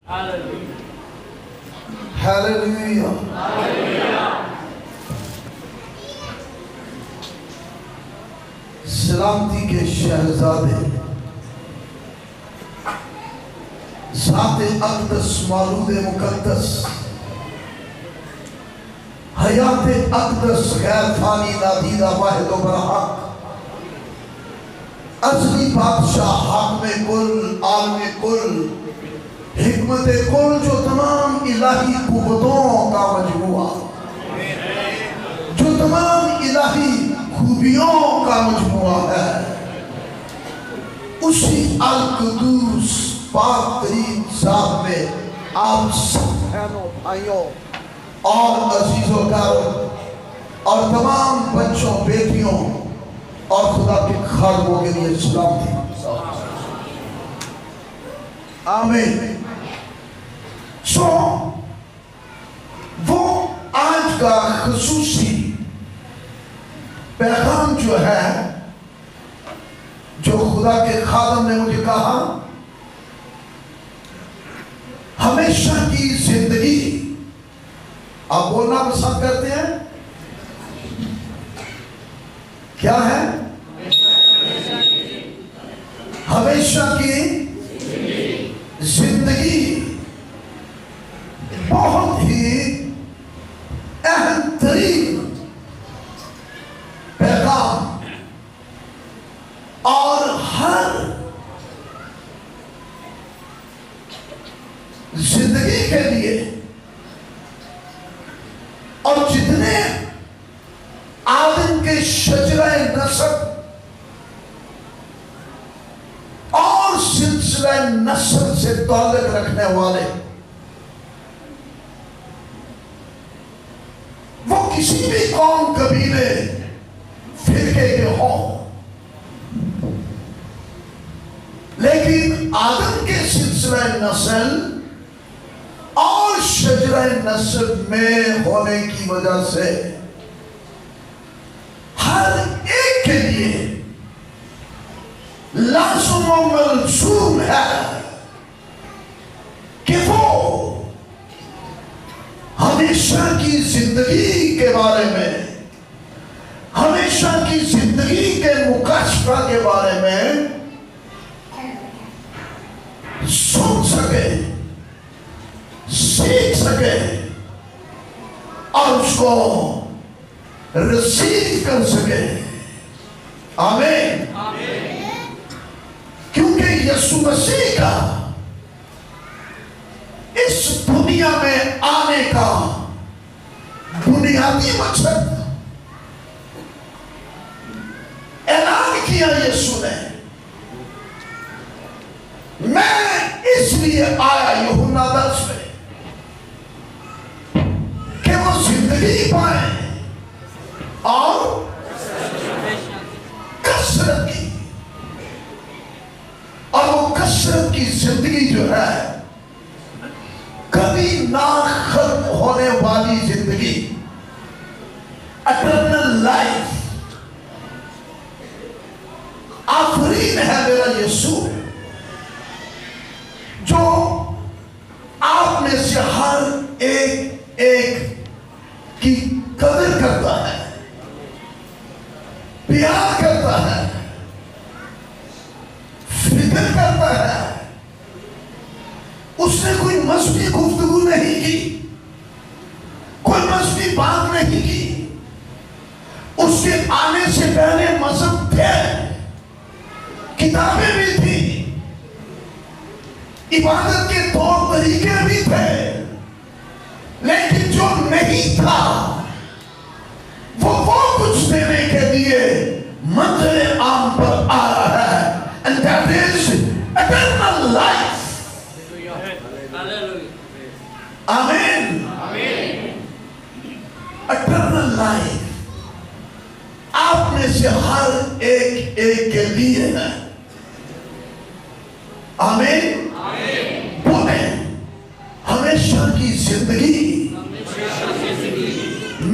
Hallelujah. सलामती के शहजादे ज़ात अक़दस मौलूद मुक़द्दस हयात अक़दस गैर फ़ानी नादीदा वाहिद व बरहक अज़ली बादशाह हाकिम कुल आलम कुल हिकमत कुल जो तमाम इलाही कुव्वतों का मजमुआ जो तमाम इलाही खूबियों का मजमुआ है, उसी अल कुदूस पाक तरीन ज़ात में आप सब बहनों भाइयों और अजीजों और तमाम बच्चों बेटियों और खुदा के खादमों के लिए सलाम थी। आमीन। वो आज का खुसूसी पैगाम जो है, जो खुदा के खादम ने मुझे कहा, हमेशा की जिंदगी। आप बोलना पसंद करते हैं? क्या है? हमेशा की जिंदगी। बहुत ही अहम तरीन पैगाम और हर जिंदगी के लिए और जितने आदम के शजराए नसब और सिलसिला नस्ल से ताल्लुक रखने वाले, वो किसी भी कौम कबीले फिरके के हों, लेकिन आदम के सिलसिला नस्ल और शजरा नस्ल में होने की वजह से हर एक के लिए लाज़िम व मलज़ूम है कि वो हमेशा की जिंदगी के बारे में, हमेशा की जिंदगी के मुकाशफा के बारे में सुन सके, सीख सके और उसको रिसीव कर सके। आमीन। क्योंकि यीशु मसीह का इस दुनिया में आने का बुनियादी मकसद ऐलान किया यीशु ने, मैं इसलिए आया यूहन्ना 10 में कि वो जिंदगी पाए और कसरत की, और वो कसरत की जिंदगी जो है, कभी ना खत्म होने वाली जिंदगी, इटर्नल लाइफ। आफरीन है मेरा यीशु, जो आप में से हर एक की कदर करता है, प्यार करता है, फिक्र करता है। उसने कोई मजहबी गुफ्तगू नहीं की, कोई मजहबी बात नहीं की। उसके आने से पहले मजहब थे, किताबें भी थी, इबादत के तौर तरीके भी थे, लेकिन जो नहीं था वो कुछ देने के लिए मंज़िल आम पर आ रहा है, and that is eternal life. आमीन। eternal life आप में से हर एक के लिए है। आमीन। बोले हमेशा की जिंदगी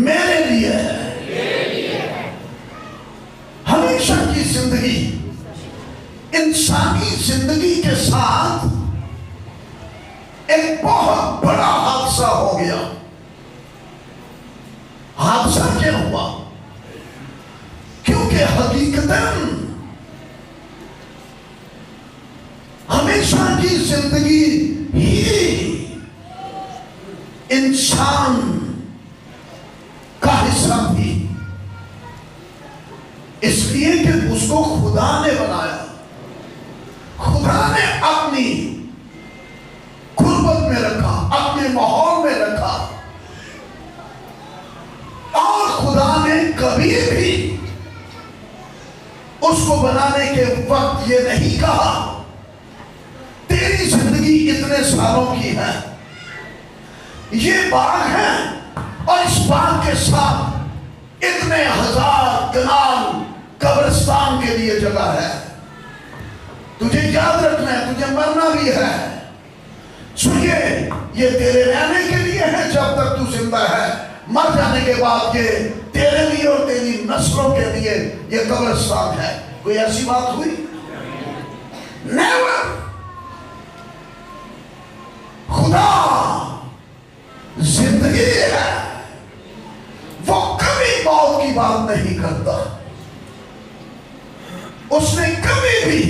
मेरे लिए है। हमेशा की जिंदगी इंसानी जिंदगी के साथ ایک بہت بڑا حادثہ ہو گیا. حادثہ کیا ہوا؟ کیونکہ حقیقتاً ہمیشہ کی زندگی ہی انسان کا حصہ تھی، اس لیے کہ اس کو خدا نے بنایا. خدا نے اپنی قربت میں رکھا، اپنے ماحول میں رکھا، اور خدا نے کبھی بھی اس کو بنانے کے وقت یہ نہیں کہا تیری زندگی اتنے سالوں کی ہے، یہ باغ ہے اور اس باغ کے ساتھ اتنے ہزار کنال قبرستان کے لیے جگہ ہے، تجھے یاد رکھنا ہے، تجھے مرنا بھی ہے. سنیے، یہ تیرے رہنے کے لیے ہے جب تک تو زندہ ہے، مر جانے کے بعد یہ تیرے لیے اور تیری نسلوں کے لیے یہ قبرستان ہے. کوئی ایسی بات ہوئی؟ نیور. خدا زندگی ہے، وہ کبھی موت کی بات نہیں کرتا. اس نے کبھی بھی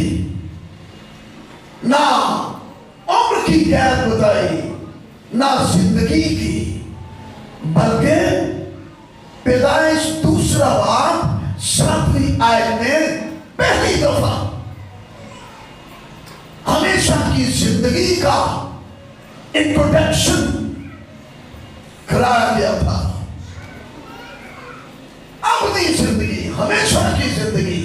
نہ عمر کی قید بتائی نہ زندگی کی، بلکہ پیدائش دوسرا باب 7ویں آیت میں پہلی دفعہ ہمیشہ کی زندگی کا انٹروڈکشن کرایا گیا تھا. ابدی زندگی، ہمیشہ کی زندگی،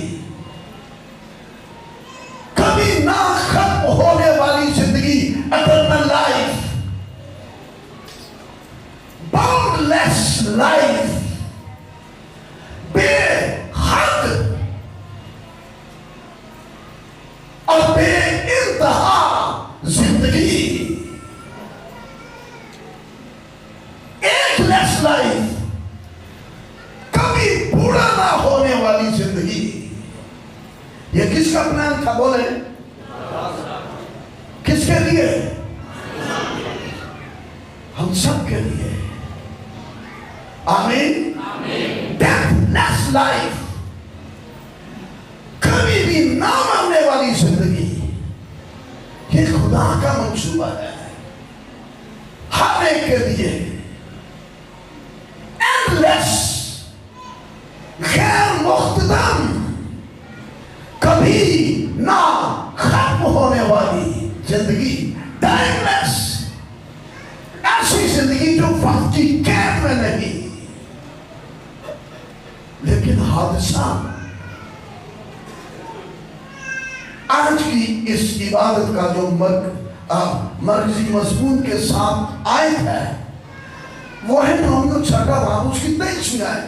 کبھی نہ ختم ہونے والی زندگی، eternal life, boundless life, بے حد اور بے انتہا زندگی، ایک لیس لائف، کبھی بوڑھا نہ ہونے والی زندگی. یہ کس کا پلان تھا بولے؟ کس کے لیے؟ ہم سب کے لیے. آمین. ڈیتھلیس لائف، کبھی بھی نہ مرنے والی زندگی، یہ خدا کا منصوبہ ہے ہر ایک کے لیے. اینڈلیس، غیر مختتم، کبھی نہ ختم ہونے والی زندگی. ٹائم لیس، ایسی زندگی جو وقت کی قید میں نہیں. لیکن حادثہ آج کی اس عبادت کا جو مرکزی مضمون کے ساتھ آئے ہے وہ ہے نومیو چھٹا باب اس کی 23ویں آیت.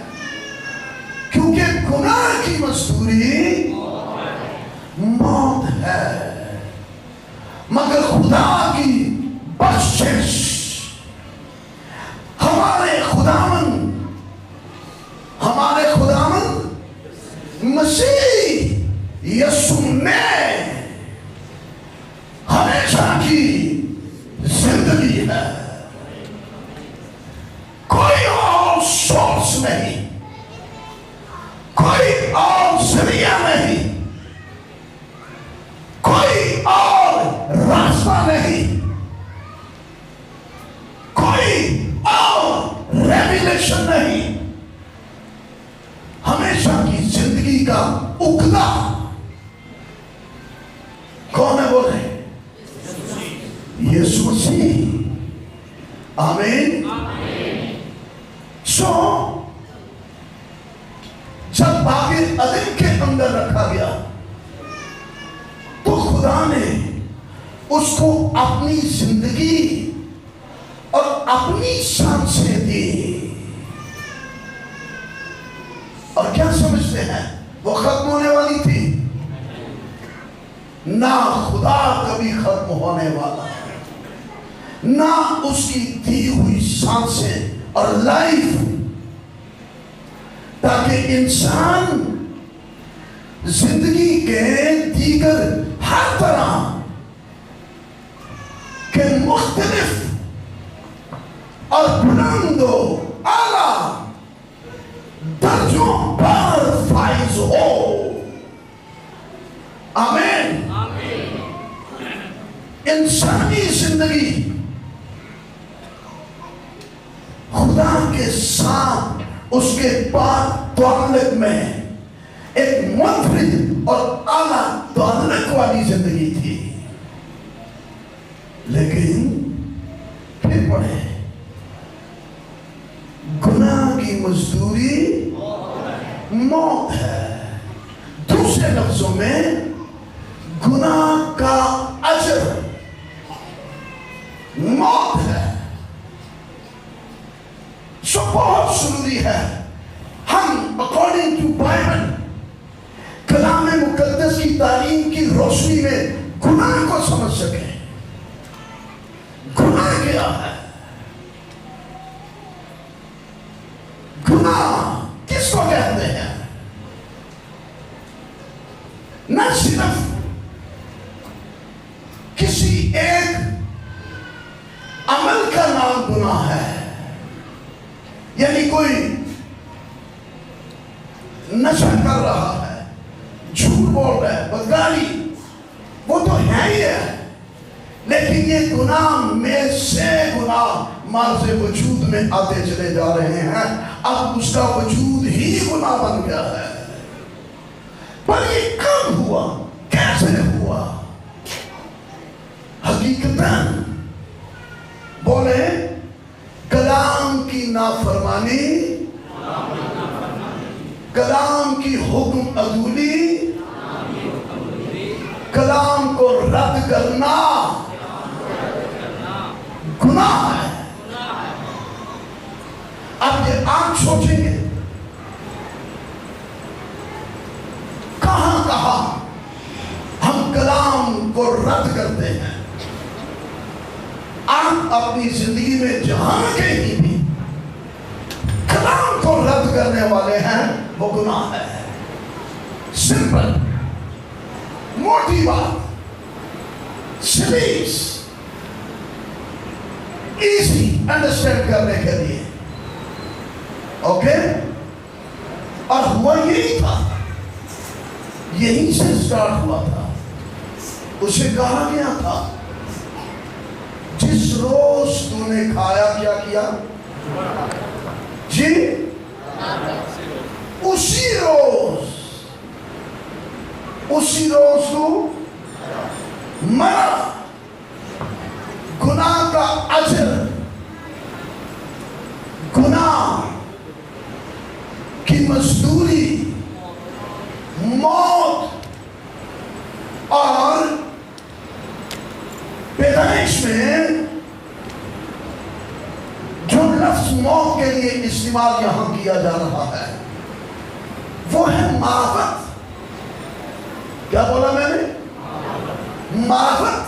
کیونکہ گناہ کی مزدوری موت ہے، مگر خدا کی بخشش ہمارے خداوند مسیح یسوع میں ہمیشہ کی زندگی ہے. کوئی اور سورس نہیں، کوئی اور ذریعہ نہیں، کوئی اور راستہ نہیں، کوئی اور ریویلیشن نہیں. ہمیشہ کی زندگی کا اگلا کون ہے بولے؟ یسوع مسیح. آمین. سو جب باغ عدن کے اندر رکھا گیا تو خدا نے اس کو اپنی زندگی اور اپنی سانسیں دی. اور کیا سمجھتے ہیں وہ ختم ہونے والی تھی؟ نہ خدا کبھی ختم ہونے والا ہے، نہ اس کی دی ہوئی سانسیں اور لائف، تاکہ انسان زندگی کے دیگر ہر طرح کے مختلف मुख्तलिफ और बुलंदो आला दर्जों पर फाइज हो। आमीन। इंसानी जिंदगी खुदा के साथ उसके बाद ताल्लुक में एक मुनफरिद और आला ताल्लुक वाली जिंदगी थी, लेकिन फिर पढ़े गुनाह की मजदूरी मौत है। दूसरे लफ्जों में गुनाह का अजर मौत है। सो बहुत जरूरी है हम अकॉर्डिंग टू बाइबल कलाम मुकद्दस की तालीम की रोशनी में गुनाह को समझ सकें। गुनाह क्या है? गुनाह किसको कहते हैं? न सिर्फ किसी एक अमल का नाम गुनाह है, यानी कोई नशा कर रहा है, झूठ बोल रहा है, बदगारी, वो तो है ही है, लेकिन ये गुनाह में से गुनाह मार्ज़ वजूद में आते चले जा रहे हैं। अब उसका वजूद ही गुनाह बन गया है। पर ये कब हुआ, कैसे हुआ? हकीकतन बोले कलाम की नाफरमानी, कलाम की हुक्म अदूली, कलाम को रद्द करना गुनाह है। अब ये आप सोचेंगे कहां कहां हम कलाम को रद्द करते हैं। आप अपनी जिंदगी में जहां कहीं भी कलाम को रद्द करने वाले हैं वो गुनाह है। सिंपल, मोटी बात, सीरीज, इजी अंडरस्टैंड करने के लिए। ओके? और हुआ यही था, यहीं से स्टार्ट हुआ था। उसे कहा गया था जिस रोज तूने खाया क्या किया जी, उसी रोज तू मरा। गुनाह का अजर, गुनाह की मजदूरी मौत, और पैदाइश में जो लफ्ज मौत के लिए इस्तेमाल यहां किया जा रहा है वो है मारफत। क्या बोला मैंने? मारफत,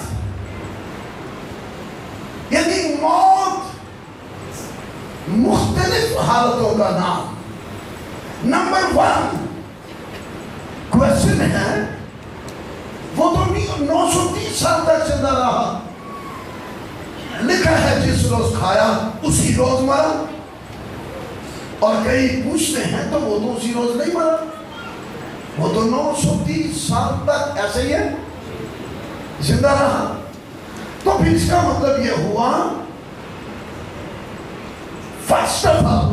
यानी मौत मुख्तलिफ हालतों का नाम। नंबर 1 क्वेश्चन है, वो तो 930 साल तक जिंदा रहा, लिखा है जिस रोज खाया उसी रोज मरा। और कई पूछते हैं तो वो तो उसी रोज नहीं मरा, वो तो 930 साल तक ऐसे ही है, जिंदा रहा। तो फिर इसका मतलब ये हुआ, फर्स्ट ऑफ ऑल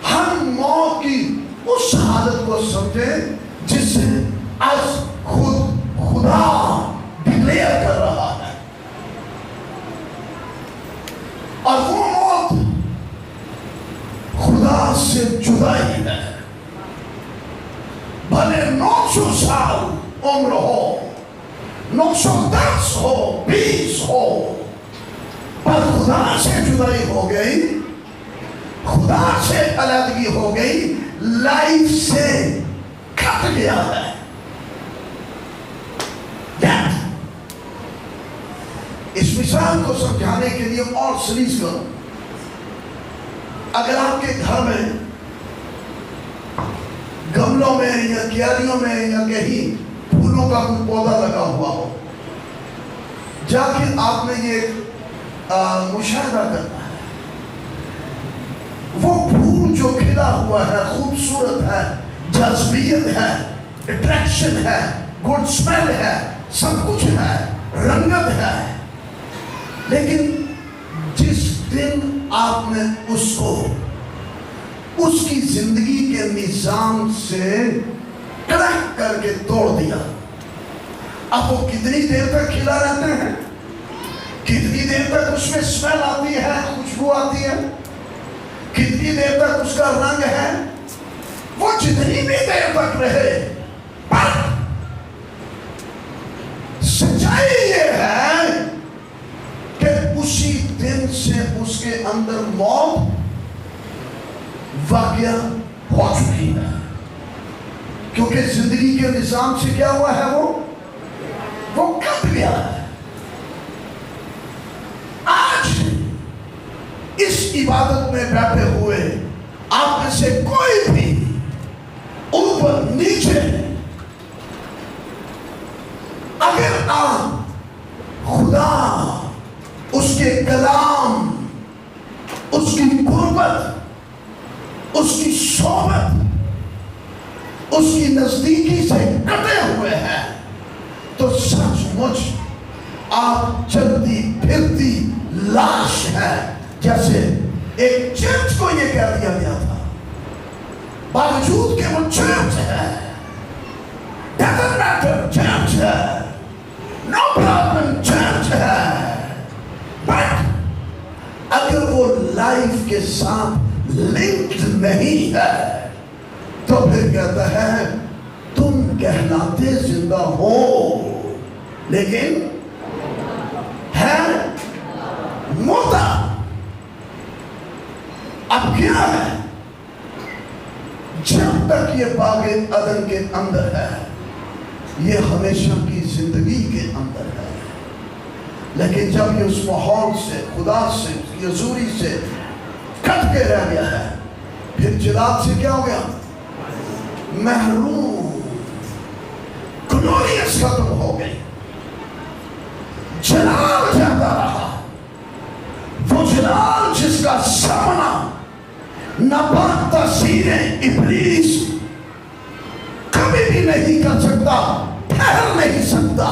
हम मौत की उस हालत को समझे जिससे आज खुदा डिक्लेयर कर रहा है, और वो मौत खुदा से जुदा ही है। भले 900 साल उम्र हो, 910 हो, 20 हो, पर खुदा से जुदाई हो गई, खुदा से अलग हो गई, लाइफ से कट गया है। इस मिसाल को समझाने के लिए और सीरीज करो। अगर आपके घर में गमलों में या क्यारियों में या कहीं फूलों का कोई पौधा लगा हुआ हो जाके आपने ये मुशाहिदा करना है, वो फूल जो खिला हुआ है, खूबसूरत है, जज्बियत है, अट्रैक्शन है, गुड स्मेल है, सब कुछ है, रंगत है, लेकिन जिस दिन आपने उसको उसकी जिंदगी के निजाम से क्रैक करके तोड़ दिया, अब वो कितनी देर तक खिला रहते हैं, कितनी देर तक उसमें स्मेल आती है, खुशबू आती है, कितनी देर तक उसका रंग है, वो जितनी भी देर तक रहे, पर सच्चाई ये है कि उसी दिन से उसके अंदर मौत वाक़या हो चुकी है, क्योंकि जिंदगी के निजाम से क्या हुआ है, वो कट गया है। आज इस इबादत में बैठे हुए आप में से कोई भी ऊपर नीचे, अगर आप खुदा, उसके कलाम, उसकी गुर्बत, उसकी सोबत, उसकी नजदीकी से कटे हुए हैं, तो सचमुच आप चलती फिरती लाश है। जैसे एक चर्च को ये कह दिया गया था, बावजूद के वो चर्च है, doesn't matter, चर्च है, no problem, चर्च है, बट अगर वो लाइफ के साथ लिंक्ड नहीं है तो फिर कहता है तुम कहलाते जिंदा हो लेकिन है मुर्दा। अब क्या है, जब तक ये बागे अदन के अंदर है, ये हमेशा की जिंदगी के अंदर है, लेकिन जब ये उस माहौल से, खुदा से, यजूरी से कट के रह गया है, फिर जिलात से क्या हो गया, महरूम, ग्लोरियस खत्म हो गई, जलाल जाता रहा। वो जलाल जिसका सामना नापाक तस्वीरें इब्लीस कभी भी नहीं कर सकता, ठहर नहीं सकता।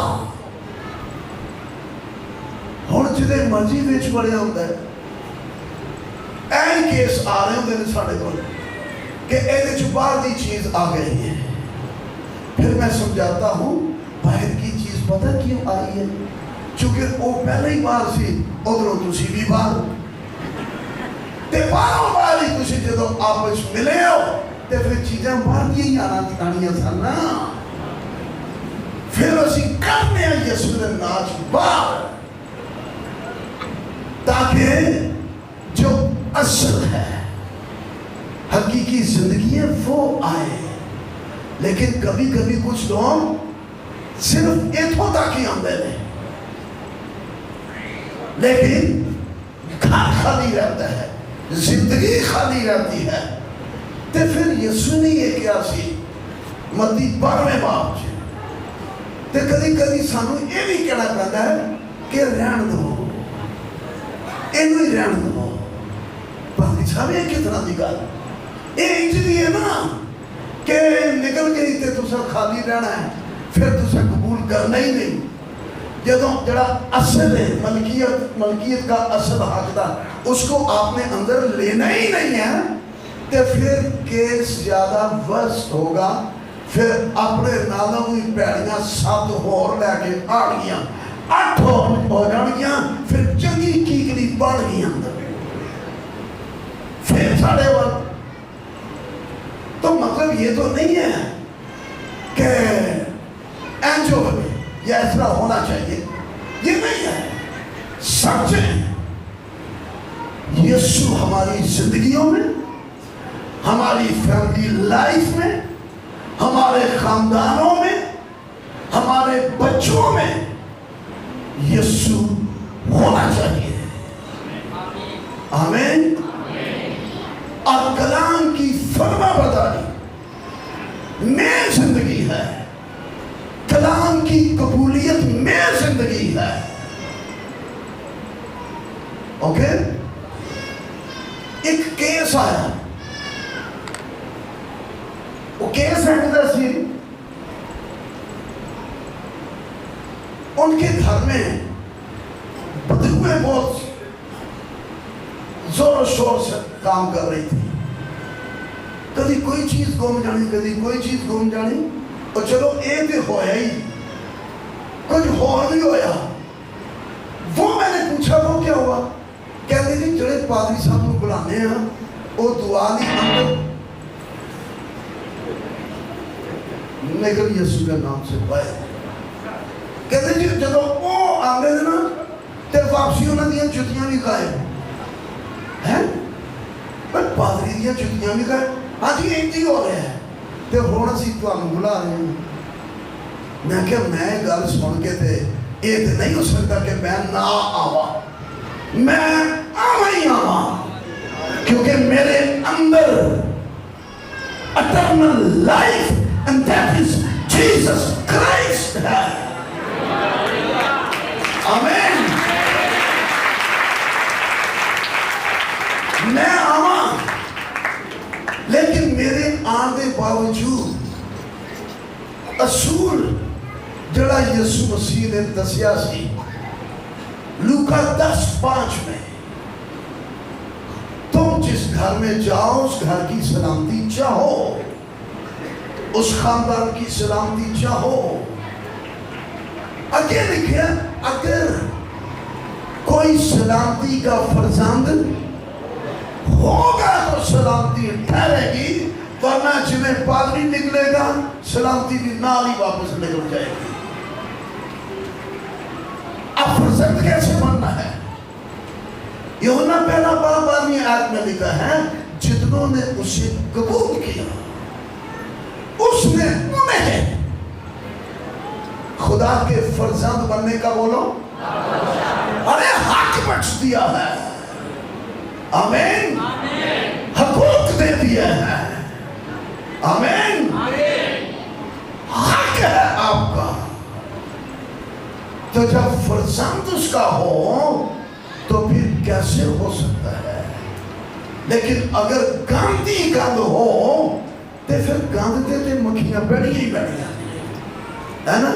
हुण जिदे मर्जी विच बड़िया होंदा है, ऐन केस आ रहे होंदे ने साडे कोल कि इहदे च बाहर दी चीज आ गई है, फिर मैं समझाता हूँ बाहर की चीज पता क्यों आई है, क्योंकि वो पहले ही बाहर सी, उधरों तुसी भी बाहर, ते बाहरों बाहर ही तुसी जदों आपस मिले हो ते फिर चीज़ां बाहर दी ही आनियां सन ना, फिर असीं करने यसू दे नाच बाहर, ताकि जो असल है, हकीकी जिंदगी है, वो आए। लेकिन कभी कभी कुछ लोग सिर्फ इथों तक ही आते हैं, लेकिन घर खाली रहता है, जिंदगी खाली रहती है। तो फिर यसू ने ये क्या सी मत्ती 12वें बाब च, तो कभी कभी सानू ये भी कहना पैंदा है कि रहन दो, इनू ही रहन दो। भाई साहब ये किस तरह की गल, ये इंजदी है ना कि निकल गई तो तुसा खाली रहना है, फिर तुसा कबूल करना ही नहीं। जदों जड़ा असल है, मलकियत का असल हकदार, उसको आपने अंदर लेना ही नहीं है, तो फिर केस ज्यादा वर्स्ट होगा। फिर अपने नालों ही पैड़ियां 7 होर लैके आ गई, 8 हो जाएगियां, फिर चंगी कीकड़ी बढ़ गई अंदर, फिर साढ़े वक्त। तो मतलब ये तो नहीं है कि एंजो या ऐसा होना चाहिए, ये नहीं है। सच है, यीशु हमारी जिंदगियों में, हमारी फैमिली लाइफ में, हमारे खानदानों में, हमारे बच्चों में यीशु होना चाहिए। आमीन। और कलाम की फरमा बरदारी में जिंदगी है, कलाम की कबूलियत में जिंदगी है। اوکے. ایک کیس آیا, وہ کیس ہے سی ان کے گھر میں بدبوئیں بہت زور و شور سے کام کر رہی تھی. کبھی کوئی چیز گم جانی, کبھی کوئی چیز گم جانی, اور چلو ایک بھی ہویا ہی, کچھ اور بھی ہویا. وہ میں نے پوچھا وہ کیا ہوا, کہتے جی جڑے پادری صاحب کو بلانے ہیں وہ دعا نہیں اندر نکل یسوع کے نام سے باہر. کہتے جی جب وہ آگے نا تے واپسی انہوں نے جتیاں بھی کھائے ہیں, پر پادری دیا جتیاں بھی کھائے. ہاں جی ایک ہی ہو رہا ہے تے ہونا سی تو ہم بلا رہے ہیں. میں کہ میں گل سن کے تے یہ تو نہیں ہو سکتا کہ میں نہ آوا, میں آوا ہی آوا, کیونکہ میرے اندر eternal life and that is Jesus Christ ہے. آمین. میں آواں لیکن میرے آن دے باوجود اصول جڑا یسوع مسیح نے دسیا سی لوکا 10:5 میں, تم جس گھر میں جاؤ اس گھر کی سلامتی چاہو, اس خاندان کی سلامتی چاہو. آگے لکھے اگر کوئی سلامتی کا فرزند ہوگا تو سلامتی ٹھہرے گی, ورنہ جنہیں پادری نکلے گا سلامتی بھی نال ہی واپس نکل جائے گی. اب فرزند کیسے بننا ہے؟ یوحنا پہلا باب 12 آیت میں لکھا ہے جتنوں نے اسے قبول کیا اس نے انہیں خدا کے فرزند بننے کا بولو ارے حق بخش دیا ہے. آمین. حقوق دے دیا ہے. آمین. حق ہے آپ کا. تو جب فرزند اس کا ہو تو پھر کیسے ہو سکتا ہے؟ لیکن اگر گاندھی گند ہو تو پھر گند تے مکھیاں بیٹھی ہی بیٹھی ہے نا.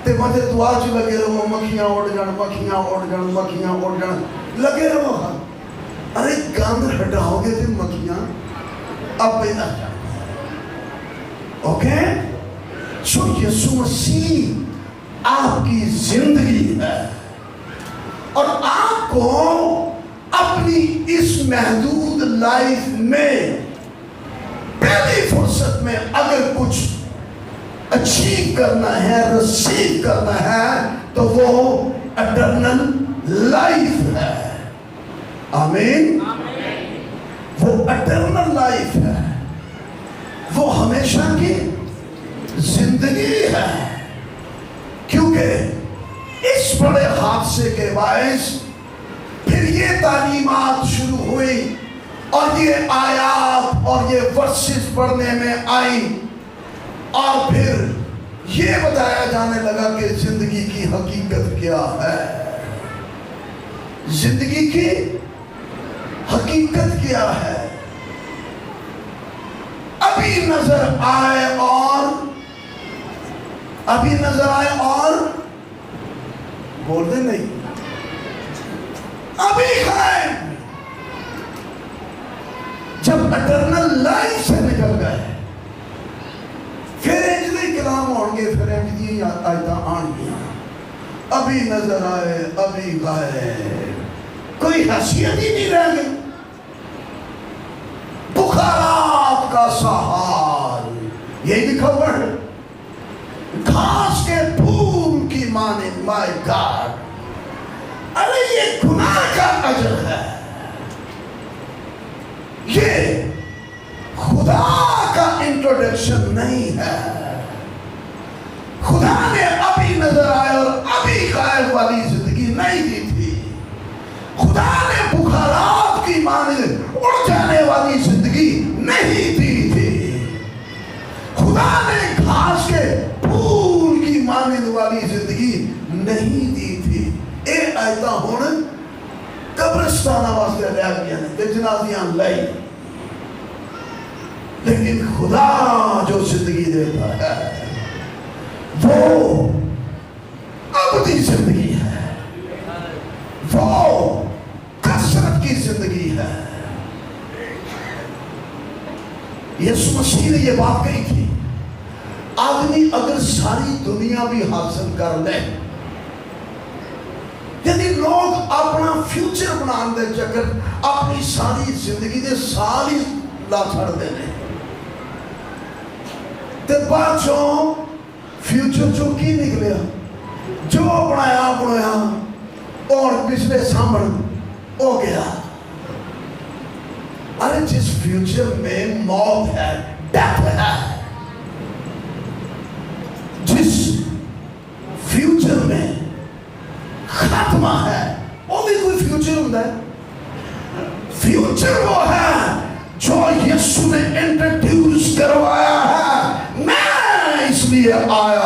تے مجھے دعا چ لگے رہو مکھیاں اڑ جان, مکھیاں اڑ جان, مکھیاں اڑ جان, لگے رہو. ارے گند ہٹاؤ گے تو مکھیاں اب پیدا جائیں. اوکے. سو یسوع مسیح آپ کی زندگی ہے, اور آپ کو اپنی اس محدود لائف میں پہلی فرصت میں اگر کچھ اچیو کرنا ہے, رسیو کرنا ہے, تو وہ اٹرنل لائف ہے. آمین. وہ اٹرنل لائف ہے, وہ ہمیشہ کی زندگی ہے. کیونکہ اس بڑے حادثے کے باعث پھر یہ تعلیمات شروع ہوئی اور یہ آیات اور یہ ورسز پڑھنے میں آئی, اور پھر یہ بتایا جانے لگا کہ زندگی کی حقیقت کیا ہے. زندگی کی حقیقت کیا ہے؟ ابھی نظر آئے اور بول دیں نہیں, ابھی قائم. جب اٹرنل لائف سے نکل گئے پھر انجلی کلام ہوں گے, پھر انجلی آیتاں آن گیا. ابھی نظر آئے, ابھی غائب, کوئی حیثیت ہی نہیں رہ گئی. بخارات کا سہار یہی لکھا ہوا ہے, گھاس کے پھول کی مانند. مائی گاڈ, ارے یہ گناہ کا اجر ہے, یہ خدا کا انٹروڈکشن نہیں ہے. خدا نے ابھی نظر آئے اور ابھی غائب والی زندگی نہیں دی تھی. خدا نے بخارات کی مانند اڑ جانے والی زندگی نہیں دی تھی. خدا نے گھاس کے پھول کی مانند والی زندگی نہیں دی تھی. اے آیتاں ہون قبرستانہ واسطے رہ گیا نے تے جنازیاں لئی، لیکن خدا جو زندگی دیتا ہے وہ ابدی زندگی ہے، وہ کثرت کی زندگی ہے۔ یسوع مسیح نے یہ بات کہی تھی، آدمی اگر ساری دنیا بھی حاصل کر لے، یعنی لوگ اپنا فیوچر بنان دے چکر اپنی ساری زندگی دے سال ہی لا چھڑ دے لیں، تے بعد چوں فیوچر چوں کی نکلیا، جو بنایا اور پچھلے سامن ہو گیا۔ ارے جس فیوچر میں موت ہے، ڈیتھ ہے، جس فیوچر میں خاتمہ ہے، وہ بھی کوئی فیوچر ہوتا ہے؟ فیوچر وہ ہے جو یسوع نے انٹروڈیوس کروایا ہے، میں اس لیے آیا